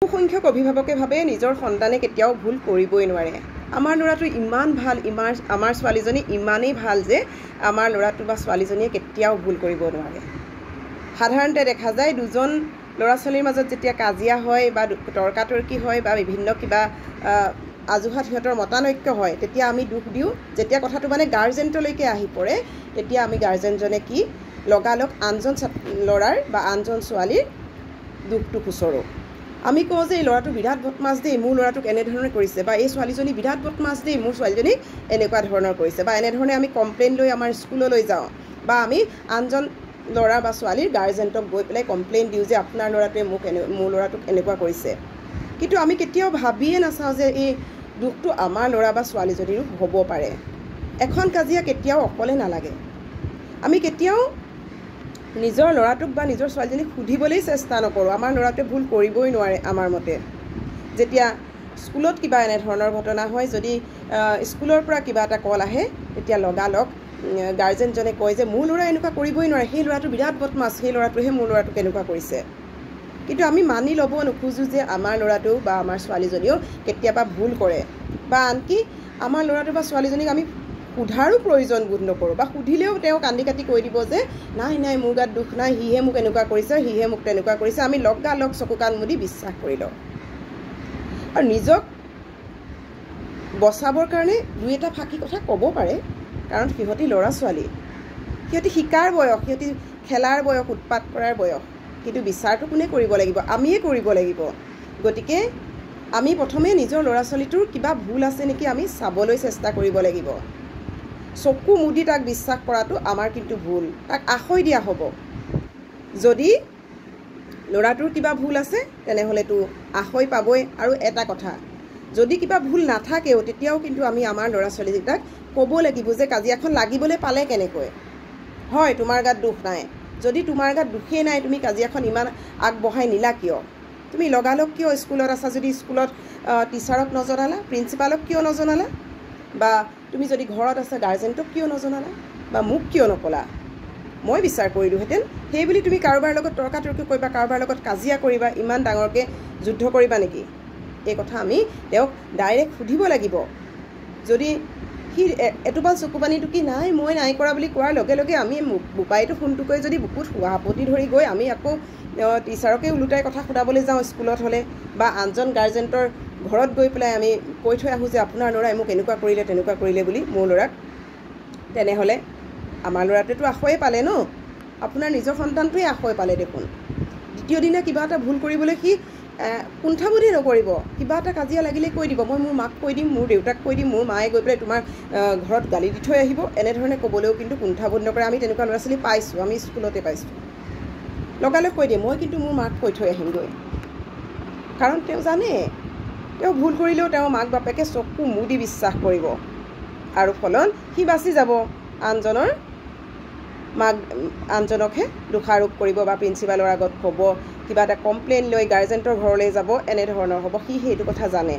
বহু সংখ্যক অভিভাৱকে ভাবে নিজৰ সন্তানে কেতিয়াও ভুল কৰিবই নোৱাৰে। আমাৰ ল'ৰাটো ইমান ভাল, আমাৰ ছোৱালীজনী ইমানেই ভাল যে আমাৰ ল'ৰাটো বা ছোৱালীজনীয়ে কেতিয়াও ভুল কৰিব নোৱাৰে। সাধাৰণতে দেখা যায় দুজন ল'ৰা ছোৱালীৰ মাজত যেতিয়া কাজিয়া হয় বা তৰ্কাতৰ্কি হয় বা বিভিন্ন কিবা আজুহাত সিহঁতৰ মতানৈক্য হয়, তেতিয়া আমি দুখ দিওঁ। যেতিয়া কথাটো মানে গাৰ্জেণ্টলৈকে আহি পৰে, তেতিয়া আমি গাৰ্জেনজনে কি লগালগ আনজন ল'ৰাৰ বা আনজন ছোৱালীৰ দুখটো খুচৰোঁ। আমি কওঁ যে এই ল'ৰাটো বিৰাট বদমাছ দেই, মোৰ ল'ৰাটোক এনেধৰণে কৰিছে, বা এই ছোৱালীজনী বিৰাট বদমাছ দেই, মোৰ ছোৱালীজনীক এনেকুৱা ধৰণৰ কৰিছে, বা এনেধৰণে আমি কমপ্লেইন লৈ আমাৰ স্কুললৈ যাওঁ, বা আমি আনজন ল'ৰা বা ছোৱালীৰ গাৰ্জেণ্টক গৈ পেলাই কমপ্লেইন দিওঁ যে আপোনাৰ ল'ৰাটোৱে মোৰ ল'ৰাটোক এনেকুৱা কৰিছে। কিন্তু আমি কেতিয়াও ভাবিয়ে নাচাওঁ যে এই দুখটো আমাৰ ল'ৰা বা ছোৱালীজনীৰো হ'ব পাৰে। এখন কাজিয়া কেতিয়াও অকলে নালাগে। আমি কেতিয়াও নিজৰ ল'ৰাটোক বা নিজৰ ছোৱালীজনীক সুধিবলৈ চেষ্টা নকৰোঁ। আমাৰ ল'ৰাটোৱে ভুল কৰিবই নোৱাৰে আমাৰ মতে। যেতিয়া স্কুলত কিবা এনেধৰণৰ ঘটনা হয়, যদি স্কুলৰ পৰা কিবা এটা কল আহে, তেতিয়া লগালগ গাৰ্জেনজনে কয় যে মোৰ ল'ৰা এনেকুৱা কৰিবই নোৱাৰে, সেই ল'ৰাটো বিৰাট বদমাছ, সেই ল'ৰাটোহে মোৰ ল'ৰাটোক এনেকুৱা কৰিছে। কিন্তু আমি মানি ল'ব নোখোজোঁ যে আমাৰ ল'ৰাটো বা আমাৰ ছোৱালীজনীও কেতিয়াবা ভুল কৰে, বা আনকি আমাৰ ল'ৰাটো বা ছোৱালীজনীক আমি সোধাৰো প্ৰয়োজন বোধ নকৰোঁ, বা সুধিলেও তেওঁ কান্দি কাটি কৈ দিব যে নাই নাই মোৰ গাত দুখ নাই, সিহে মোক এনেকুৱা কৰিছে, সিহে মোক তেনেকুৱা কৰিছে। আমি লগালগ চকু কাণ মুদি বিশ্বাস কৰি লওঁ। আৰু নিজক বচাবৰ কাৰণে দুই এটা ফাঁকি কথা ক'ব পাৰে, কাৰণ সিহঁতি ল'ৰা ছোৱালী, সিহঁতি শিকাৰ বয়স, সিহঁতি খেলাৰ বয়স, উৎপাত কৰাৰ বয়স। কিন্তু বিচাৰটো কোনে কৰিব লাগিব? আমিয়ে কৰিব লাগিব। গতিকে আমি প্ৰথমে নিজৰ ল'ৰা ছোৱালীটোৰ কিবা ভুল আছে নেকি আমি চাবলৈ চেষ্টা কৰিব লাগিব। চকু মুদি তাক বিশ্বাস কৰাটো আমাৰ কিন্তু ভুল। তাক আশয় দিয়া হ'ব। যদি ল'ৰাটোৰ কিবা ভুল আছে তেনেহ'লেতো আশয় পাবই। আৰু এটা কথা, যদি কিবা ভুল নাথাকেও তেতিয়াও কিন্তু আমি আমাৰ ল'ৰা ছোৱালীকেইটাক ক'ব লাগিব যে কাজিয়াখন লাগিবলৈ পালে কেনেকৈ। হয়, তোমাৰ গাত দুখ নাই। যদি তোমাৰ গাত দুখেই নাই, তুমি কাজিয়াখন ইমান আগবঢ়াই নিলা কিয়? তুমি লগালগ কিয় স্কুলত আছা যদি স্কুলত টিচাৰক নজনালা, প্ৰিন্সিপালক কিয় নজনালা, বা তুমি যদি ঘৰত আছা গাৰ্জেণ্টক কিয় নজনালা, বা মোক কিয় নকলা? মই বিচাৰ কৰিলোহেঁতেন। সেই বুলি তুমি কাৰোবাৰ লগত তৰ্কাতৰ্কি কৰিবা, কাৰোবাৰ লগত কাজিয়া কৰিবা, ইমান ডাঙৰকৈ যুদ্ধ কৰিবা নেকি? এই কথা আমি তেওঁক ডাইৰেক্ট সুধিব লাগিব। যদি সি এটোপাল চকু পানী টুকি নাই মই নাই কৰা বুলি কোৱাৰ লগে লগে আমি বোপাইটো ফোনটোকৈ যদি বুকুত হাপতি ধৰি গৈ আমি আকৌ টিচাৰকে ওলোটাই কথা সোধাবলৈ যাওঁ স্কুলত হ'লে, বা আনজন গাৰ্জেণ্টৰ ঘৰত গৈ পেলাই আমি কৈ থৈ আহোঁ যে আপোনাৰ ল'ৰাই মোক এনেকুৱা কৰিলে তেনেকুৱা কৰিলে বুলি মোৰ ল'ৰাক, তেনেহ'লে আমাৰ ল'ৰাটোৱেতো আশয়ে পালে ন, আপোনাৰ নিজৰ সন্তানটোৱে আশয় পালে দেখোন। দ্বিতীয় দিনা কিবা এটা ভুল কৰিবলৈ সি কুণ্ঠাবোধেই নকৰিব। কিবা এটা কাজিয়া লাগিলে কৈ দিব, মই মোৰ মাক কৈ দিম, মোৰ দেউতাক কৈ দিম, মোৰ মায়ে গৈ পেলাই তোমাৰ ঘৰত গালি দি থৈ আহিব, এনেধৰণে ক'বলৈও কিন্তু কুণ্ঠাবোধ নকৰে। আমি তেনেকুৱা ল'ৰা ছোৱালী পাইছোঁ, আমি স্কুলতে পাইছোঁ। লগালগ কৈ দিয়ে মই কিন্তু মোৰ মাক কৈ থৈ আহিমগৈ, কাৰণ তেওঁ জানে তেওঁ ভুল কৰিলেও তেওঁ মাক বাপেকে চকু মুদি বিশ্বাস কৰিব, আৰু ফলত সি বাচি যাব, আনজনকহে দোষাৰোপ কৰিব, বা প্ৰিন্সিপালৰ আগত ক'ব, কিবা এটা কমপ্লেইন লৈ গাৰ্জেণ্টৰ ঘৰলৈ যাব, এনেধৰণৰ হ'ব। সি সেইটো কথা জানে,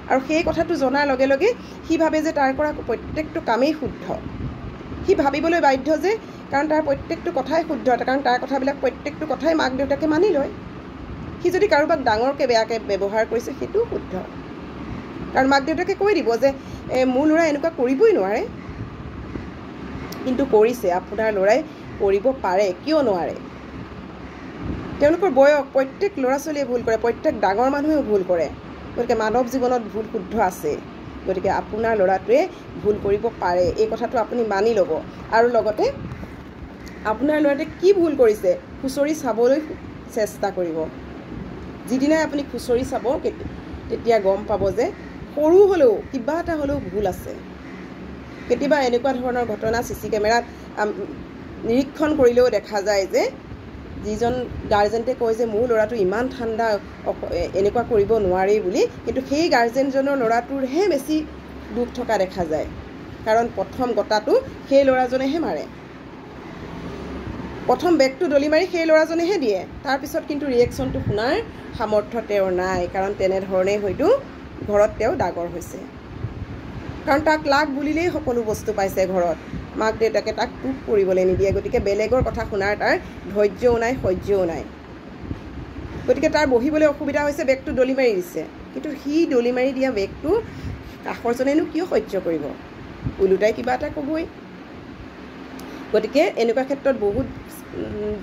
আৰু সেই কথাটো জনাৰ লগে লগে সি ভাবে যে তাৰ কৰা প্ৰত্যেকটো কামেই শুদ্ধ। সি ভাবিবলৈ বাধ্য যে কাৰণ তাৰ প্ৰত্যেকটো কথাই শুদ্ধ, কাৰণ তাৰ কথাবিলাক প্ৰত্যেকটো কথাই মাক দেউতাকে মানি লয়। সি যদি কাৰোবাক ডাঙৰকৈ বেয়াকৈ ব্যৱহাৰ কৰিছে সেইটোও শুদ্ধ, কাৰণ মাক দেউতাকে কৈ দিব যে মোৰ ল'ৰাই এনেকুৱা কৰিবই নোৱাৰে, কিন্তু কৰিছে। আপোনাৰ ল'ৰাই কৰিব পাৰে, কিয় নোৱাৰে? তেওঁলোকৰ বয়স, প্ৰত্যেক ল'ৰা ছোৱালীয়ে ভুল কৰে, প্ৰত্যেক ডাঙৰ মানুহেও ভুল কৰে। গতিকে মানৱ জীৱনত ভুল শুদ্ধ আছে। গতিকে আপোনাৰ ল'ৰাটোৱে ভুল কৰিব পাৰে, এই কথাটো আপুনি মানি ল'ব। আৰু লগতে আপোনাৰ ল'ৰাটোৱে কি ভুল কৰিছে খুচৰি চাবলৈ চেষ্টা কৰিব। যিদিনাই আপুনি খুচৰি চাব তেতিয়া গম পাব যে সৰু হ'লেও কিবা এটা হ'লেও ভুল আছে। কেতিয়াবা এনেকুৱা ধৰণৰ ঘটনা চিচি কেমেৰাত নিৰীক্ষণ কৰিলেও দেখা যায় যে যিজন গাৰ্জেণ্টে কয় যে মোৰ ল'ৰাটো ইমান ঠাণ্ডা, এনেকুৱা কৰিব নোৱাৰি বুলি, কিন্তু সেই গাৰ্জেণ্টজনৰ ল'ৰাটোৰহে বেছি দুখ থকা দেখা যায়, কাৰণ প্ৰথম গটাটো সেই ল'ৰাজনেহে মাৰে, প্ৰথম বেগটো দলি মাৰি সেই ল'ৰাজনেহে দিয়ে। তাৰপিছত কিন্তু ৰিয়েকশ্যনটো শুনাৰ সামৰ্থ্য তেওঁৰ নাই, কাৰণ তেনেধৰণেই হয়তো ঘৰত তেওঁ ডাঙৰ হৈছে, কাৰণ তাক লাগ বুলিলেই সকলো বস্তু পাইছে ঘৰত। মাক দেউতাকে তাক টুপ কৰিবলৈ নিদিয়ে, গতিকে বেলেগৰ কথা শুনাৰ তাৰ ধৈৰ্যও নাই, সহ্যও নাই। গতিকে তাৰ বহিবলৈ অসুবিধা হৈছে, বেগটো দলি মাৰি দিছে। কিন্তু সি দলি মাৰি দিয়া বেগটো কাষৰজনেনো কিয় সহ্য কৰিব, ওলোটাই কিবা এটা ক'বই। গতিকে এনেকুৱা ক্ষেত্ৰত বহুত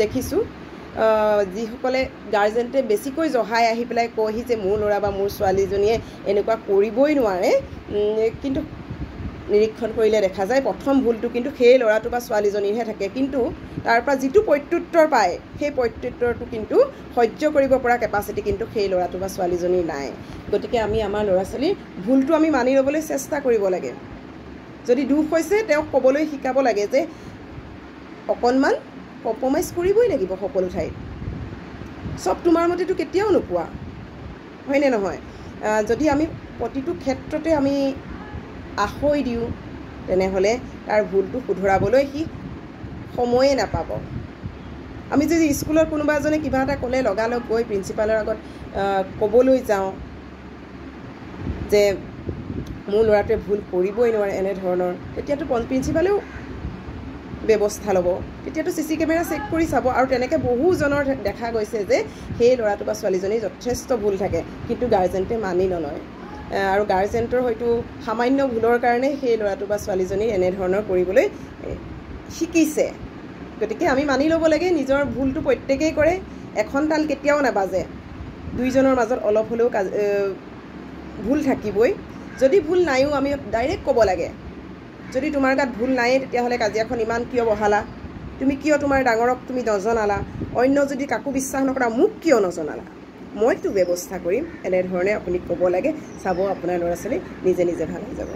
দেখিছোঁ যিসকলে গাৰ্জেণ্টে বেছিকৈ জহাই আহি পেলাই কয়হি যে মোৰ ল'ৰা বা মোৰ ছোৱালীজনীয়ে এনেকুৱা কৰিবই নোৱাৰে, কিন্তু নিৰীক্ষণ কৰিলে দেখা যায় প্ৰথম ভুলটো কিন্তু সেই ল'ৰাটো বা ছোৱালীজনীৰহে থাকে। কিন্তু তাৰ পৰা যিটো প্ৰত্যুত্তৰ পায় সেই প্ৰত্যুত্তৰটো কিন্তু সহ্য কৰিব পৰা কেপাচিটি কিন্তু সেই ল'ৰাটো বা ছোৱালীজনীৰ নাই। গতিকে আমি আমাৰ ল'ৰা ছোৱালীৰ ভুলটো আমি মানি ল'বলৈ চেষ্টা কৰিব লাগে। যদি দুখ হৈছে তেওঁক ক'বলৈ শিকাব লাগে যে অকণমান কম্প্ৰমাইজ কৰিবই লাগিব সকলো ঠাইত, চব তোমাৰ মতেতো কেতিয়াও নোপোৱা, হয়নে নহয়? যদি আমি প্ৰতিটো ক্ষেত্ৰতে আমি আখৈ দিওঁ তেনেহ'লে তাৰ ভুলটো শুধৰাবলৈ সি সময়ে নাপাব। আমি যদি স্কুলত কোনোবা এজনে কিবা এটা ক'লে লগালগ গৈ প্ৰিন্সিপালৰ আগত ক'বলৈ যাওঁ যে মোৰ ল'ৰাটোৱে ভুল কৰিবই নোৱাৰে এনেধৰণৰ, তেতিয়াতো প্ৰিন্সিপালেও ব্যৱস্থা ল'ব, তেতিয়াতো CC কেমেৰা চেক কৰি চাব। আৰু তেনেকৈ বহুজনৰ দেখা গৈছে যে সেই ল'ৰাটো বা ছোৱালীজনীৰ যথেষ্ট ভুল থাকে কিন্তু গাৰ্জেণ্টে মানি নলয়, আৰু গাৰ্জেণ্টৰ হয়তো সামান্য ভুলৰ কাৰণে সেই ল'ৰাটো বা ছোৱালীজনী এনেধৰণৰ কৰিবলৈ শিকিছে। গতিকে আমি মানি ল'ব লাগে নিজৰ ভুলটো প্ৰত্যেকেই কৰে, এখন তাল কেতিয়াও নাবাজে, দুইজনৰ মাজত অলপ হ'লেও ভুল থাকিবই। যদি ভুল নাইও আমি ডাইৰেক্ট ক'ব লাগে, যদি তোমাৰ গাত ভুল নাইয়ে তেতিয়াহ'লে কাজিয়াখন ইমান কিয় বহালা, তুমি কিয় তোমাৰ ডাঙৰক তুমি নজনালা, অন্য যদি কাকো বিশ্বাস নকৰা মোক কিয় নজনালা, মইতো ব্যৱস্থা কৰিম, এনেধৰণে আপুনি ক'ব লাগে। চাব আপোনাৰ ল'ৰা ছোৱালী নিজে নিজে ভাল হৈ যাব।